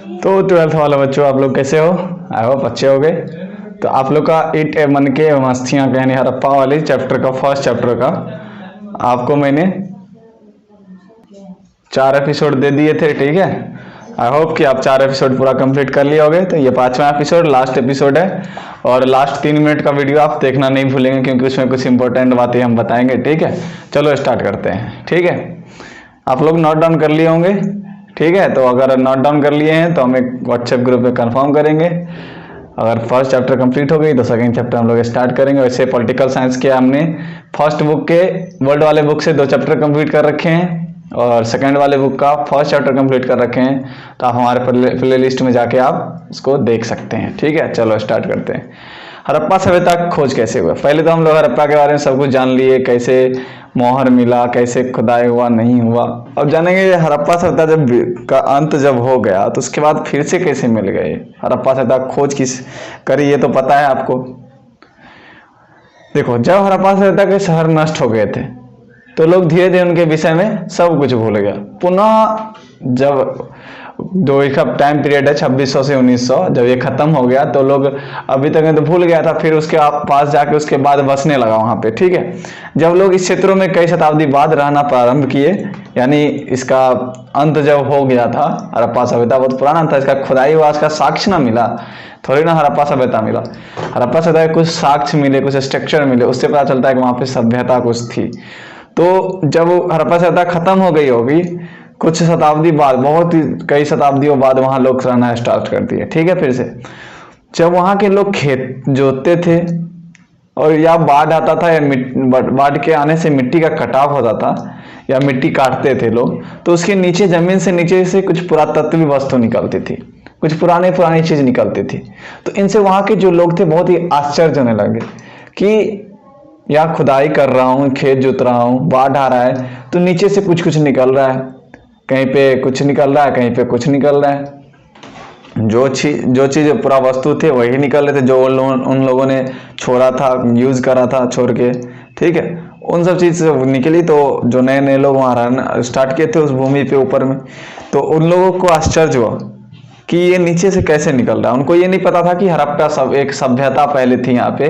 तो ट्वेल्थ वाले बच्चों आप लोग कैसे हो? आई होप अच्छे हो गए। तो आप लोग का ईट ए मन के मस्तियाँ यानी हड़प्पा वाले चैप्टर का फर्स्ट चैप्टर का आपको मैंने 4 एपिसोड दे दिए थे, ठीक है। आई होप कि आप 4 एपिसोड पूरा कंप्लीट कर लिए होगे। तो ये 5वां एपिसोड लास्ट एपिसोड है और लास्ट 3 मिनट का वीडियो आप देखना नहीं भूलेंगे क्योंकि उसमें कुछ इंपॉर्टेंट बातें हम बताएंगे, ठीक है। चलो स्टार्ट करते हैं, ठीक है। आप लोग नोट डाउन कर लिए होंगे, ठीक है। तो अगर नोट डाउन कर लिए हैं तो हम एक व्हाट्सएप ग्रुप में कंफर्म करेंगे। अगर फर्स्ट चैप्टर कंप्लीट हो गई तो सेकंड चैप्टर हम लोग स्टार्ट करेंगे। वैसे पॉलिटिकल साइंस के हमने फर्स्ट बुक के वर्ल्ड वाले बुक से 2 चैप्टर कंप्लीट कर रखे हैं और सेकंड वाले बुक का फर्स्ट चैप्टर कंप्लीट कर रखे हैं। तो आप हमारे प्ले लिस्ट में जाके आप उसको देख सकते हैं, ठीक है। चलो स्टार्ट करते हैं। हड़प्पा सभ्यता की खोज कैसे हुआ? पहले तो हम लोग हड़प्पा के बारे में सब कुछ जान लिए, कैसे मोहर मिला, कैसे खुदाई हुआ, नहीं हुआ। अब जानेंगे हड़प्पा सभ्यता जब का अंत जब हो गया तो उसके बाद फिर से कैसे मिल गए। हड़प्पा सभ्यता खोज किस करी ये तो पता है आपको। देखो, जब हड़प्पा सभ्यता के शहर नष्ट हो गए थे तो लोग धीरे धीरे उनके विषय में सब कुछ भूल गया। पुनः जब जो एक टाइम पीरियड है 2600 से 1900, जब ये खत्म हो गया तो लोग अभी तक तो भूल गया था, फिर उसके पास जाके उसके बाद बसने लगा वहां पे, ठीक है। जब लोग इस क्षेत्रों में कई शताब्दी बाद रहना प्रारंभ किए, यानी इसका अंत जब हो गया था, हड़प्पा सभ्यता बहुत पुराना था, इसका खुदाई हुआ, इसका साक्ष्य ना मिला, थोड़ी ना हड़प्पा सभ्यता मिला। हड़प्पा सभ्यता के कुछ साक्ष्य मिले, कुछ स्ट्रक्चर मिले, उससे पता चलता है कि वहां पे सभ्यता कुछ थी। तो जब हड़प्पा सभ्यता खत्म हो गई होगी कुछ शताब्दी बाद, बहुत ही कई शताब्दियों बाद वहां लोग रहना स्टार्ट कर दिए, ठीक है। फिर से जब वहां के लोग खेत जोतते थे और या बाढ़ आता था या बाढ़ के आने से मिट्टी का कटाव होता था या मिट्टी काटते थे लोग, तो उसके नीचे जमीन से नीचे से कुछ पुरातत्व वस्तु निकलती थी, कुछ पुरानी चीज निकलती थी। तो इनसे वहां के जो लोग थे बहुत ही आश्चर्य होने लगे कि या खुदाई कर रहा हूँ, खेत जोत रहा हूँ, बाढ़ आ रहा है तो नीचे से कुछ निकल रहा है, कहीं पे कुछ निकल रहा है, कहीं पे कुछ निकल रहा है। जो चीज पूरा वस्तु थे वही निकल रहे थे, जो उन लोगों ने छोड़ा था, यूज करा था छोड़ के, ठीक है। उन सब चीज निकली। तो जो नए नए लोग वहां रहना स्टार्ट किए थे उस भूमि पे ऊपर में, तो उन लोगों को आश्चर्य हुआ कि ये नीचे से कैसे निकल रहा है। उनको ये नहीं पता था कि हड़प्पा एक सभ्यता पहले थी यहाँ पे,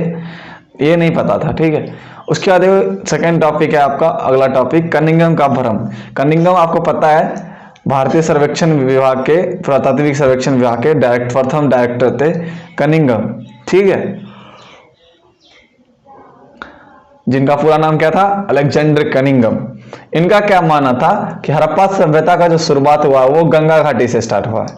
ये नहीं पता था, ठीक है। उसके बाद सेकंड टॉपिक है आपका, अगला टॉपिक कनिंघम का भ्रम। कनिंघम आपको पता है भारतीय सर्वेक्षण विभाग के, पुरातात्विक सर्वेक्षण विभाग के प्रथम डायरेक्टर थे कनिंघम, ठीक है। जिनका पूरा नाम क्या था? Alexander Cunningham. इनका क्या मानना था कि हड़प्पा सभ्यता का जो शुरुआत हुआ वो गंगा घाटी से स्टार्ट हुआ है,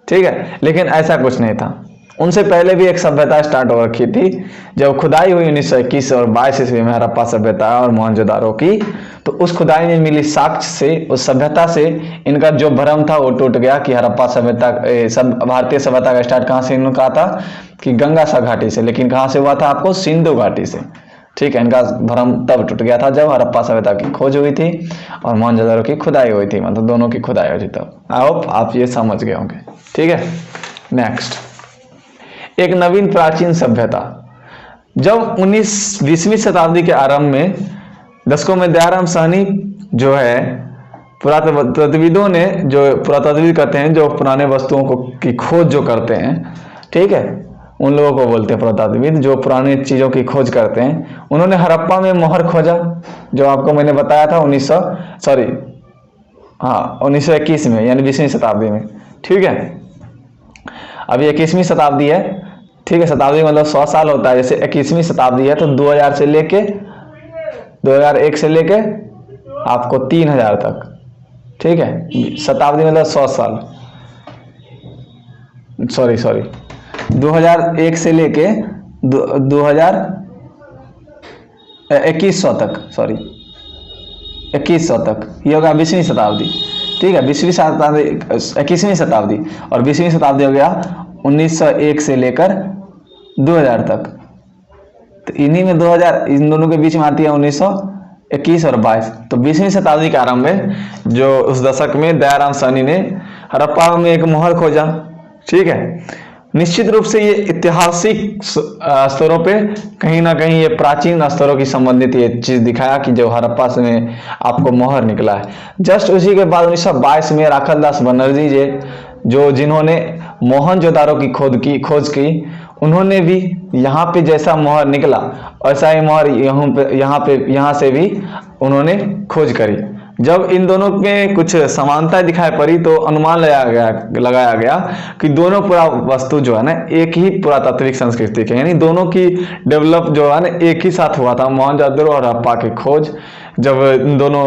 ठीक है। लेकिन ऐसा कुछ नहीं था, उनसे पहले भी एक सभ्यता स्टार्ट हो रखी थी। जब खुदाई हुई 1921 और 22 ईस्वी में हड़प्पा सभ्यता और मोहनजोदारो की, तो उस खुदाई में मिली साक्ष्य से, उस सभ्यता से इनका जो भ्रम था वो टूट गया कि हड़प्पा सभ्यता भारतीय सभ्यता का स्टार्ट कहाँ से इन्होंने कहा था कि गंगा सा घाटी से, लेकिन कहाँ से हुआ था आपको? सिंधु घाटी से, ठीक है। इनका भ्रम तब टूट गया था जब हड़प्पा सभ्यता की खोज हुई थी और मोहनजोदारो की खुदाई हुई थी, मतलब दोनों की खुदाई हुई थी। तब आई होप आप ये समझ गए होंगे, ठीक है। नेक्स्ट, एक नवीन प्राचीन सभ्यता। जब 19-20वीं शताब्दी के आरंभ में दशकों में दयाराम साहनी जो है पुरातत्वविदों ने, जो पुरातत्वविद कहते हैं जो पुराने वस्तुओं को की खोज जो करते हैं, ठीक है, उन लोगों को बोलते हैं पुरातत्वविद, जो पुरानी चीजों की खोज करते हैं। उन्होंने हड़प्पा में मोहर खोजा, जो आपको मैंने बताया था 1921 में, यानी 20वीं शताब्दी में, ठीक है। अभी 21वीं शताब्दी है, ठीक है। शताब्दी मतलब 100 साल होता है, जैसे 21वीं शताब्दी है तो 2000 से लेके 2001 से लेके आपको 3000 तक, ठीक है। शताब्दी मतलब 100 साल, सॉरी 2001 से लेके 2100 तक, सॉरी 2100 तक, ये होगा 20वीं शताब्दी, ठीक है। 20वीं शताब्दी 21वीं शताब्दी और 20वीं शताब्दी हो गया 1901 से लेकर 2000 तक। तो इन्हीं में 2000, इन दोनों के बीच में आती है 1921 और 22। तो 20वीं शताब्दी के आरंभ में जो उस दशक में दयाराम साहनी ने हड़प्पा में एक मोहर खोजा, ठीक है। निश्चित रूप से ये ऐतिहासिक स्तरों पे कहीं ना कहीं ये प्राचीन स्तरों की संबंधित ये चीज दिखाया कि जो हड़प्पा में आपको मोहर निकला है। जस्ट उसी के बाद 1922 में राखलदास बनर्जी जी जो जिन्होंने मोहनजोदारो की खोज की उन्होंने भी यहाँ पे जैसा मोहर निकला वैसा ही मोहर यहाँ से भी उन्होंने खोज करी। जब इन दोनों में कुछ समानता दिखाई पड़ी तो अनुमान लगाया गया कि दोनों पुरा वस्तु जो है ना एक ही पुरातात्विक संस्कृति के, यानी दोनों की डेवलप जो है ना एक ही साथ हुआ था। मोहनजोदड़ो और हड़प्पा की खोज जब इन दोनों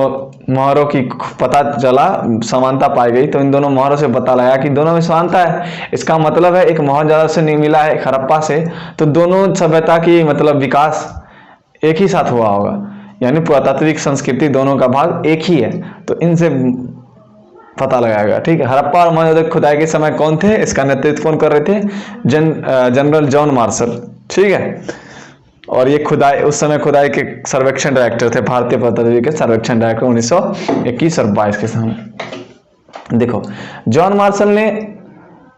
मोहरों की पता चला, समानता पाई गई, तो इन दोनों मोहरों से पता लगा कि दोनों में समानता है। इसका मतलब है एक मोहनजोदड़ो से नहीं मिला है, एक हड़प्पा से, तो दोनों सभ्यता की मतलब विकास एक ही साथ हुआ होगा, यानी पुरातात्विक संस्कृति दोनों का भाग एक ही है। तो इनसे पता लगाया गया। ठीक है, हड़प्पा और मोहनजोदड़ो खुदाई के समय कौन थे, इसका नेतृत्व कौन कर रहे थे, जनरल जॉन मार्शल। ठीक है, और ये खुदाई उस समय खुदाई के सर्वेक्षण डायरेक्टर थे, भारतीय पुरातत्व के सर्वेक्षण डायरेक्टर 1921 और 22 के समय। देखो, जॉन मार्शल ने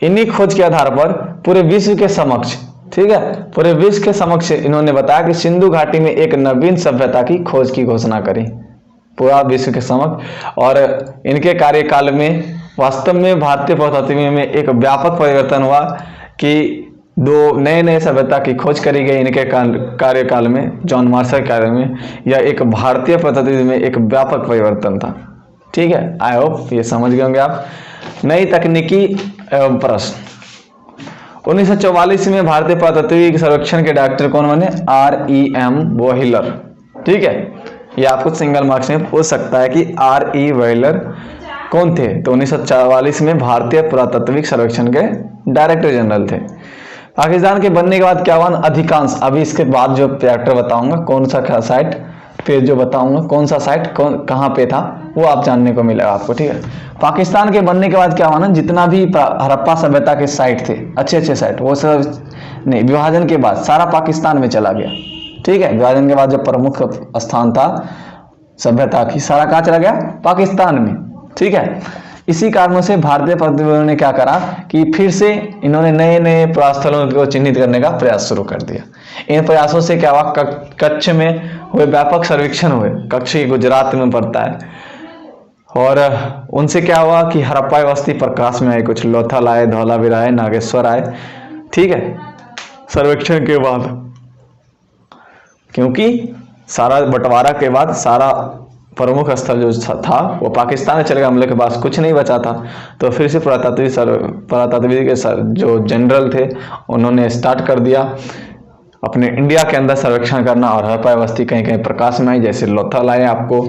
इन्हीं खोज के आधार पर पूरे विश्व के समक्ष, ठीक है, पूरे विश्व के समक्ष इन्होंने बताया कि सिंधु घाटी में एक नवीन सभ्यता की खोज की घोषणा करी पूरा विश्व के समक्ष। और इनके कार्यकाल में वास्तव में भारतीय पुरातत्व में एक व्यापक परिवर्तन हुआ कि दो नए सभ्यता की खोज करी गई इनके कार्यकाल में, जॉन मार्शल कार्य में। यह एक भारतीय पुरातत्व में एक व्यापक परिवर्तन था। ठीक है, आई होप ये समझ गए होंगे आप। नई तकनीकी एवं प्रश्न। 1944 में भारतीय पुरातत्व सर्वेक्षण के डायरेक्टर कौन बने, R.E.M. वोहिलर। ठीक है, ये आपको सिंगल मार्क्स में पूछ सकता है कि R.E. वोहिलर कौन थे। तो 1944 में भारतीय पुरातत्विक सर्वेक्षण के डायरेक्टर जनरल थे। पाकिस्तान के बनने के बाद क्या हुआ, अधिकांश, अभी इसके बाद जो फैक्टर बताऊंगा, कौन सा साइट पे जो बताऊंगा, कौन सा साइट कहाँ पे था, वो आप जानने को मिलेगा आपको। ठीक है, पाकिस्तान के बनने के बाद क्या हुआ ना, जितना भी हड़प्पा सभ्यता के साइट थे, अच्छे साइट, वो सब नहीं, विभाजन के बाद सारा पाकिस्तान में चला गया। ठीक है, विभाजन के बाद जो प्रमुख स्थान था सभ्यता की, सारा कहाँ चला गया, पाकिस्तान में। ठीक है, इसी कारणों से भारतीय पुरातत्व ने क्या करा कि फिर से इन्होंने नए पुरास्थलों को चिन्हित करने का प्रयास शुरू कर दिया। इन प्रयासों से क्या हुआ, कच्छ में हुए व्यापक सर्वेक्षण हुए, कच्छ गुजरात में पड़ता है, और उनसे क्या हुआ कि हड़प्पा बस्ती प्रकाश में आई, कुछ लोथल आए, धौलावीरा आए, नागेश्वर आए। ठीक है, सर्वेक्षण के बाद, क्योंकि सारा बंटवारा के बाद सारा प्रमुख स्थल जो था वो पाकिस्तान में चले गया, हमले के पास कुछ नहीं बचा था। तो फिर से पुरातत्व के जो जनरल थे उन्होंने स्टार्ट कर दिया अपने इंडिया के अंदर सर्वेक्षण करना, और हड़प्पा बस्ती कहीं कहीं प्रकाश में आई, जैसे लोथल आए, आपको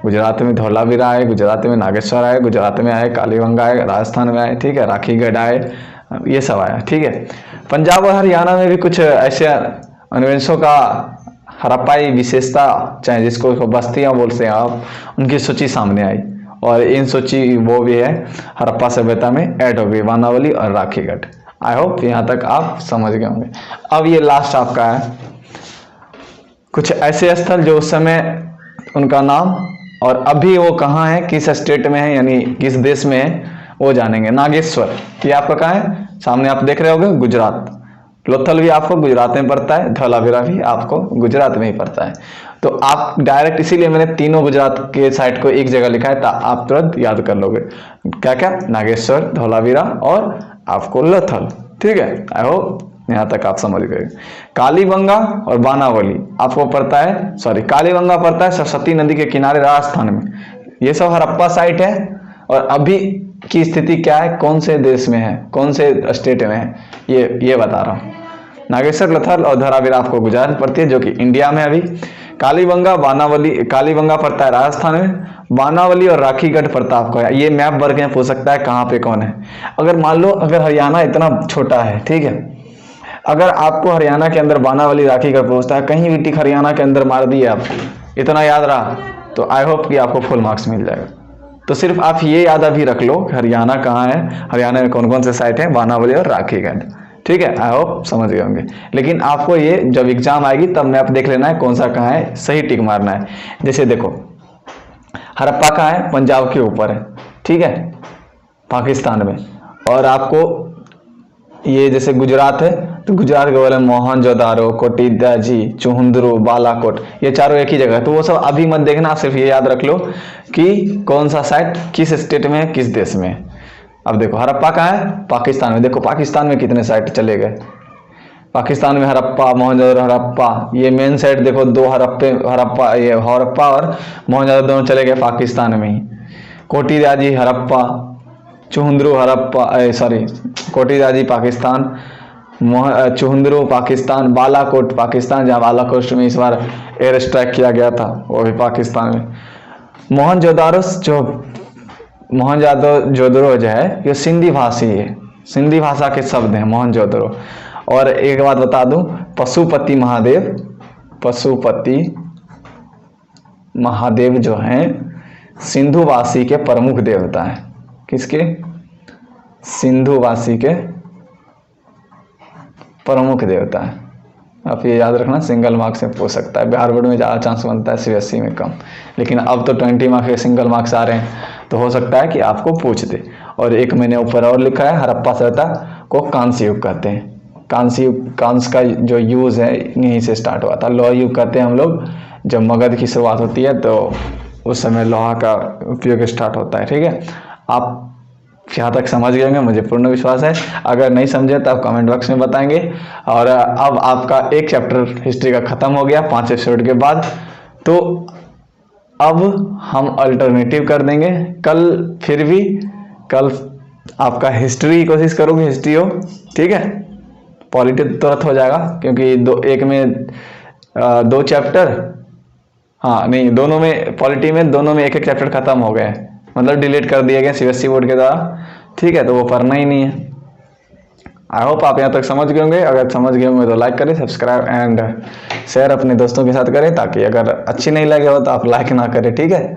गुजरात में धौलावीरा आए, गुजरात में नागेश्वर आए, गुजरात में आए कालीबंगा आए, राजस्थान में आए। ठीक है, राखीगढ़ आए, ये सब आया। ठीक है, पंजाब और हरियाणा में भी कुछ ऐसे अन्वेषकों का हड़प्पाई विशेषता, चाहे जिसको बस्तियां बोलते हैं आप, उनकी सूची सामने आई, और इन सूची वो भी है हड़प्पा सभ्यता में ऐड हो गई, वानावली और राखीगढ़। आई होप यहाँ तक आप समझ गए होंगे। अब ये लास्ट आपका है, कुछ ऐसे स्थल जो उस समय उनका नाम और अभी वो कहाँ है, किस स्टेट में है, यानी किस देश में है, वो जानेंगे। नागेश्वर ये आपका कहाँ है, सामने आप देख रहे होंगे, गुजरात। लोथल भी आपको गुजरात में पड़ता है, धौलावीरा भी आपको गुजरात में ही पड़ता है। तो आप डायरेक्ट, इसीलिए मैंने तीनों गुजरात के साइट को एक जगह लिखा है, आप तुरंत याद कर लोगे क्या क्या, नागेश्वर, धौलावीरा और आपको लोथल। ठीक है, आई होप यहाँ तक आप समझ गए। कालीबंगा और बानावली आपको पड़ता है, सॉरी कालीबंगा पड़ता है सरस्वती नदी के किनारे राजस्थान में। ये सब हड़प्पा साइट है, और अभी की स्थिति क्या है, कौन से देश में है, कौन से स्टेट में है, ये बता रहा हूँ। नागेश्वर, लोथल और धौलावीरा आपको गुजरात पड़ती है, जो कि इंडिया में। अभी कालीबंगा, बानावली, कालीबंगा पड़ता है राजस्थान में, बानावली और राखीगढ़ पड़ता है आपको। ये मैप वर्क में पूछ सकता है कहाँ पे कौन है। अगर मान लो अगर हरियाणा इतना छोटा है, ठीक है, अगर आपको हरियाणा के अंदर बानावली, राखीगढ़ पूछता है, कहीं भी टिक हरियाणा के अंदर मार दिए आपको, इतना याद रहा, तो आई होप कि आपको फुल मार्क्स मिल जाएगा। तो सिर्फ आप ये याद अभी रख लो हरियाणा कहाँ है, हरियाणा में कौन कौन से साइट है, बानावली और राखीगढ़। ठीक है, आई होप समझ गए होंगे। लेकिन आपको ये जब एग्जाम आएगी तब मैप देख लेना है कौन सा कहाँ है, सही टिक मारना है। जैसे देखो हड़प्पा कहाँ है, पंजाब के ऊपर है, ठीक है, पाकिस्तान में। और आपको ये जैसे गुजरात है, तो गुजरात के बोले मोहनजोदारो, कोटियादी, चुहंदरू, बालाकोट, ये चारों एक ही जगह है। तो वो सब अभी मत देखना, सिर्फ ये याद रख लो कि कौन सा साइट किस स्टेट में है, किस देश में है। अब देखो हड़प्पा कहाँ है, पाकिस्तान में। देखो पाकिस्तान में कितने साइट चले गए, पाकिस्तान में हड़प्पा, मोहनजोदड़ो, हड़प्पा, ये मेन साइट देखो, दो हड़प्पा, ये हड़प्पा और मोहनजोदड़ो दोनों चले गए पाकिस्तान में ही। कोटी राजी हड़प्पा, चुहंद्रू हड़प्पा, सॉरी कोटी राजी पाकिस्तान, चुहंद्रू पाकिस्तान, बालाकोट पाकिस्तान, जहाँ बालाकोट में इस बार एयर स्ट्राइक किया गया था वो भी पाकिस्तान में। मोहनजोदड़ो जो है ये सिंधी भाषी है, सिंधी भाषा के शब्द हैं मोहनजोदड़ो। और एक बात बता दूं, पशुपति महादेव जो हैं सिंधुवासी के प्रमुख देवता हैं। किसके? सिंधुवासी के प्रमुख देवता है। आप ये याद रखना, सिंगल मार्क्स से पूछ सकता है। बिहार बोर्ड में ज़्यादा चांस बनता है, CBSE में कम, लेकिन अब तो 20 मार्क्स के सिंगल मार्क्स आ रहे हैं, तो हो सकता है कि आपको पूछ दे। और एक मैंने ऊपर और लिखा है, हड़प्पा सभ्यता को कांस्य युग कहते हैं। कांस का जो यूज़ है यहीं से स्टार्ट हुआ था। लोहा युग कहते हैं हम लोग, जब मगध की शुरुआत होती है तो उस समय लोहा का उपयोग स्टार्ट होता है। ठीक है, आप यहाँ तक समझ गए होंगे, मुझे पूर्ण विश्वास है। अगर नहीं समझे तो आप कमेंट बॉक्स में बताएंगे। और अब आपका एक चैप्टर हिस्ट्री का ख़त्म हो गया 5 एपिसोड के बाद, तो अब हम अल्टरनेटिव कर देंगे कल। फिर भी कल आपका हिस्ट्री की कोशिश करोगे, हिस्ट्री हो, ठीक है। पॉलिटी तुरंत हो जाएगा क्योंकि एक में 2 चैप्टर, हाँ नहीं, दोनों में, पॉलिटी में दोनों में एक चैप्टर खत्म हो गए, मतलब डिलीट कर दिए गए CBSE बोर्ड के द्वारा। ठीक है, तो वो पढ़ना ही नहीं है। आई होप आप यहाँ तक समझ गए होंगे। अगर समझ गए होंगे तो लाइक करें, सब्सक्राइब एंड शेयर अपने दोस्तों के साथ करें, ताकि अगर अच्छी नहीं लगे हो तो आप लाइक ना करें, ठीक है।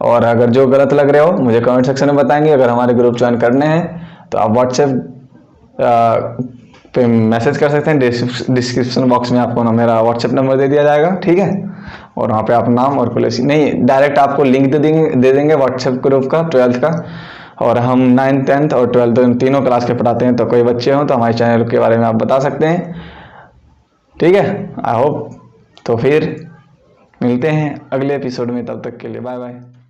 और अगर जो गलत लग रहे हो मुझे कमेंट सेक्शन में बताएंगे। अगर हमारे ग्रुप ज्वाइन करने हैं तो आप व्हाट्सएप पे मैसेज कर सकते हैं। डिस्क्रिप्शन बॉक्स में आपको ना मेरा व्हाट्सएप नंबर दे दिया जाएगा, ठीक है। और वहाँ पे आप नाम और कॉलेज नहीं, डायरेक्ट आपको लिंक दे देंगे व्हाट्सएप ग्रुप का 12th का। और हम 9th 10th और 12th तीनों क्लास के पढ़ाते हैं, तो कोई बच्चे हों तो हमारे चैनल के बारे में आप बता सकते हैं, ठीक है। आई होप, तो फिर मिलते हैं अगले एपिसोड में, तब तक के लिए बाय बाय।